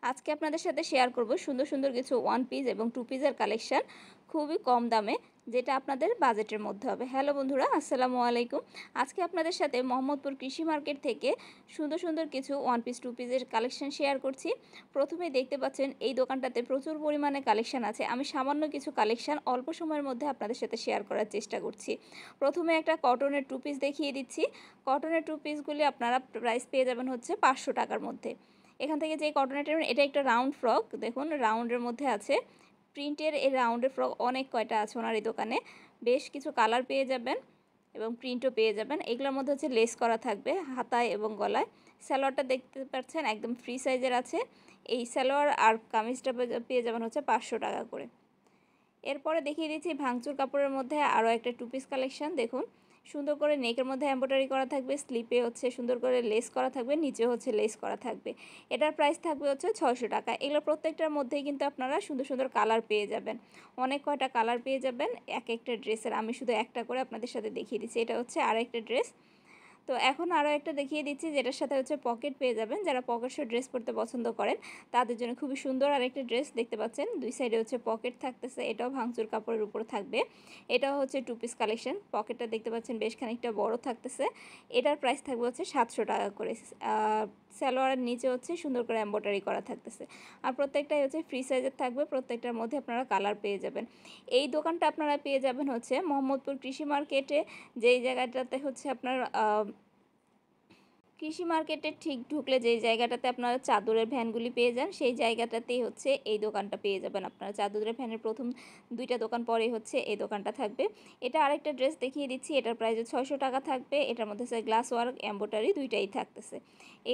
আজকে আপনাদের সাথে শেয়ার করব সুন্দর সুন্দর কিছু ওয়ান পিস এবং টু পিসের কালেকশন খুবই কম দামে, যেটা আপনাদের বাজেটের মধ্যে হবে। হ্যালো বন্ধুরা, আসসালামু আলাইকুম। আজকে আপনাদের সাথে মোহাম্মদপুর কৃষি মার্কেট থেকে সুন্দর সুন্দর কিছু ওয়ান পিস টু পিসের কালেকশন শেয়ার করছি। প্রথমেই দেখতে পাচ্ছেন এই দোকানটাতে প্রচুর পরিমাণে কালেকশন আছে। আমি সামান্য কিছু কালেকশন অল্প সময়ের মধ্যে আপনাদের সাথে শেয়ার করার চেষ্টা করছি। প্রথমে একটা কটনের টু পিস দেখিয়ে দিচ্ছি। কটনের টু পিসগুলি আপনারা প্রাইস পেয়ে যাবেন হচ্ছে 500 টাকার মধ্যে। এখান থেকে যে কটনেটা, এটা একটা রাউন্ড ফ্রক, দেখুন রাউন্ডের মধ্যে আছে প্রিন্টের। এই রাউন্ডের ফ্রক অনেক কয়টা আছে ওনার এই দোকানে, বেশ কিছু কালার পেয়ে যাবেন এবং প্রিন্টও পেয়ে যাবেন। এগুলোর মধ্যে হচ্ছে লেস করা থাকবে হাতায় এবং গলায়। সালোয়ারটা দেখতে পাচ্ছেন একদম ফ্রি সাইজের আছে। এই সালোয়ার আর কামিজটা পেয়ে যাবেন হচ্ছে 500 টাকা করে। এরপরে দেখিয়ে দিচ্ছি ভাঙচুর কাপড়ের মধ্যে আরও একটা টু পিস কালেকশন। দেখুন সুন্দর করে নেকের মধ্যে এমব্রয়ডারি করা থাকবে, স্লিপে হচ্ছে সুন্দর করে লেস করা থাকবে, নিচে হচ্ছে লেস করা থাকবে। এটার প্রাইস থাকবে হচ্ছে 600 টাকা। এগুলো প্রত্যেকটার মধ্যেই কিন্তু আপনারা সুন্দর সুন্দর কালার পেয়ে যাবেন, অনেক কয়টা কালার পেয়ে যাবেন এক একটা ড্রেসের। আমি শুধু একটা করে আপনাদের সাথে দেখিয়ে দিচ্ছি। এটা হচ্ছে আর একটা ড্রেস। তো এখন আরও একটা দেখিয়ে দিচ্ছি, যেটার সাথে হচ্ছে পকেট পেয়ে যাবেন। যারা পকেট শো ড্রেস পরতে পছন্দ করেন তাদের জন্য খুবই সুন্দর আরেকটা ড্রেস। দেখতে পাচ্ছেন দুই সাইডে হচ্ছে পকেট থাকতেছে, এটাও ভাঙচুর কাপড়ের উপর থাকবে। এটাও হচ্ছে টু পিস কালেকশন। পকেটটা দেখতে পাচ্ছেন বেশ খানিকটা বড় থাকতেছে। এটার প্রাইস থাকবে হচ্ছে 700 টাকা করে। সালোয়ারের নিচে হচ্ছে সুন্দর করে এমব্রয়ডারি করা থাকতেছে। আর প্রত্যেকটাই হচ্ছে ফ্রি সাইজের থাকবে, প্রত্যেকটার মধ্যে আপনারা কালার পেয়ে যাবেন। এই দোকানটা আপনারা পেয়ে যাবেন হচ্ছে মোহাম্মদপুর কৃষি মার্কেটে, যেই জায়গাটাতে হচ্ছে আপনার কৃষি মার্কেটে ঠিক ঢুকলে যেই জায়গাটাতে আপনারা চাদরের ভ্যানগুলি পেয়ে যান, সেই জায়গাটাতেই হচ্ছে এই দোকানটা পেয়ে যাবেন আপনারা। চাদরের ভ্যানের প্রথম দুইটা দোকান পরে হচ্ছে এই দোকানটা থাকবে। এটা আরেকটা ড্রেস দেখিয়ে দিচ্ছি। এটার প্রাইস 600 টাকা থাকবে। এটার মধ্যে হচ্ছে গ্লাস ওয়ার্ক এমব্রয়ডারি দুইটাই থাকতেছে।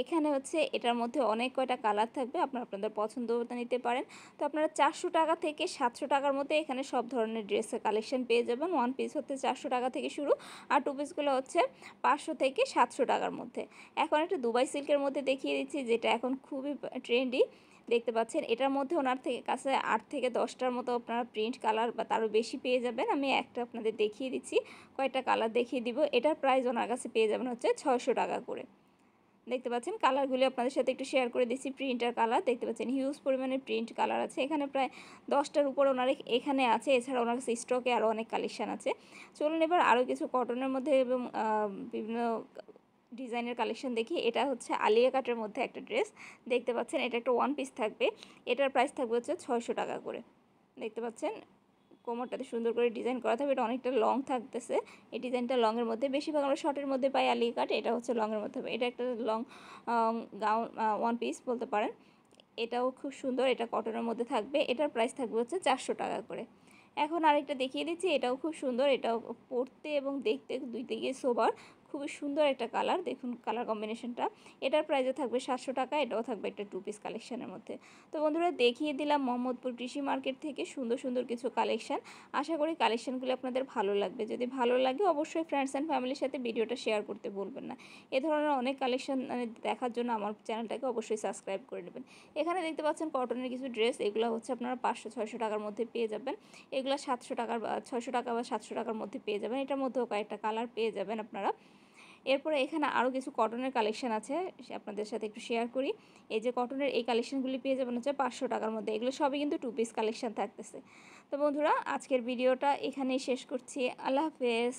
এখানে হচ্ছে এটার মধ্যে অনেক কয়টা কালার থাকবে, আপনারা আপনাদের পছন্দ মতো নিতে পারেন। তো আপনারা 400 টাকা থেকে 700 টাকার মধ্যে এখানে সব ধরনের ড্রেসের কালেকশন পেয়ে যাবেন। ওয়ান পিস হচ্ছে 400 টাকা থেকে শুরু, আর টু পিসগুলো হচ্ছে 500 থেকে 700 টাকার মধ্যে। এখন একটা দুবাই সিল্কের মধ্যে দেখিয়ে দিচ্ছি, যেটা এখন খুবই ট্রেন্ডি। দেখতে পাচ্ছেন এটার মধ্যে ওনার থেকে কাছে 8 থেকে 10টার মতো আপনারা প্রিন্ট কালার বা তারও বেশি পেয়ে যাবেন। আমি একটা আপনাদের দেখিয়ে দিচ্ছি, কয়েকটা কালার দেখিয়ে দিব। এটার প্রাইস ওনার কাছে পেয়ে যাবেন হচ্ছে 600 টাকা করে। দেখতে পাচ্ছেন কালারগুলি আপনাদের সাথে একটু শেয়ার করে দিচ্ছি। প্রিন্টার কালার দেখতে পাচ্ছেন হিউজ পরিমাণে প্রিন্ট কালার আছে এখানে, প্রায় 10টার উপর ওনার এখানে আছে। এছাড়া ওনার কাছে স্টকে আরও অনেক কালেকশান আছে। চলুন এবার আরও কিছু কটনের মধ্যে এবং বিভিন্ন ডিজাইনের কালেকশন দেখি। এটা হচ্ছে আলিয়া কাটের মধ্যে একটা ড্রেস। দেখতে পাচ্ছেন এটা একটা ওয়ান পিস থাকবে। এটার প্রাইস থাকবে হচ্ছে 600 টাকা করে। দেখতে পাচ্ছেন কোমরটাতে সুন্দর করে ডিজাইন করা থাকবে। এটা অনেকটা লং থাকতেছে। এই ডিজাইনটা লংয়ের মধ্যে, বেশিরভাগ আমরা শর্টের মধ্যে পাই আলিয়া কাট, এটা হচ্ছে লংয়ের মধ্যে হবে। এটা একটা লং গাউন ওয়ান পিস বলতে পারেন। এটাও খুব সুন্দর, এটা কটনের মধ্যে থাকবে। এটার প্রাইস থাকবে হচ্ছে 400 টাকা করে। এখন আরেকটা দেখিয়ে দিচ্ছি, এটাও খুব সুন্দর। এটাও পরতে এবং দেখতে দুই দিকে সোবার, খুবই সুন্দর একটা কালার। দেখুন কালার কম্বিনেশনটা। এটার প্রাইসও থাকবে 700 টাকা। এটাও থাকবে একটা টু পিস কালেকশনের মধ্যে। তো বন্ধুরা দেখিয়ে দিলাম মোহাম্মদপুর কৃষি মার্কেট থেকে সুন্দর সুন্দর কিছু কালেকশন। আশা করি কালেকশনগুলো আপনাদের ভালো লাগবে। যদি ভালো লাগে অবশ্যই ফ্রেন্ডস অ্যান্ড ফ্যামিলির সাথে ভিডিওটা শেয়ার করতে ভুলবেন না। এ ধরনের অনেক কালেকশন দেখার জন্য আমার চ্যানেলটাকে অবশ্যই সাবস্ক্রাইব করে নেবেন। এখানে দেখতে পাচ্ছেন কটনের কিছু ড্রেস, এগুলো হচ্ছে আপনারা 500-600 টাকার মধ্যে পেয়ে যাবেন। এগুলো 700 টাকার 600 টাকা বা 700 টাকার মধ্যে পেয়ে যাবেন। এটার মধ্যেও কয়েকটা কালার পেয়ে যাবেন আপনারা। এরপরে এখানে আরও কিছু কটনের কালেকশন আছে, আপনাদের সাথে একটু শেয়ার করি। এই যে কটনের এই কালেকশনগুলি পেয়ে যাবেন হচ্ছে 500 টাকার মধ্যে। এগুলো সবই কিন্তু টু পিস কালেকশন থাকতেছে। তো বন্ধুরা আজকের ভিডিওটা এখানেই শেষ করছি। আল্লাহ হাফেজ।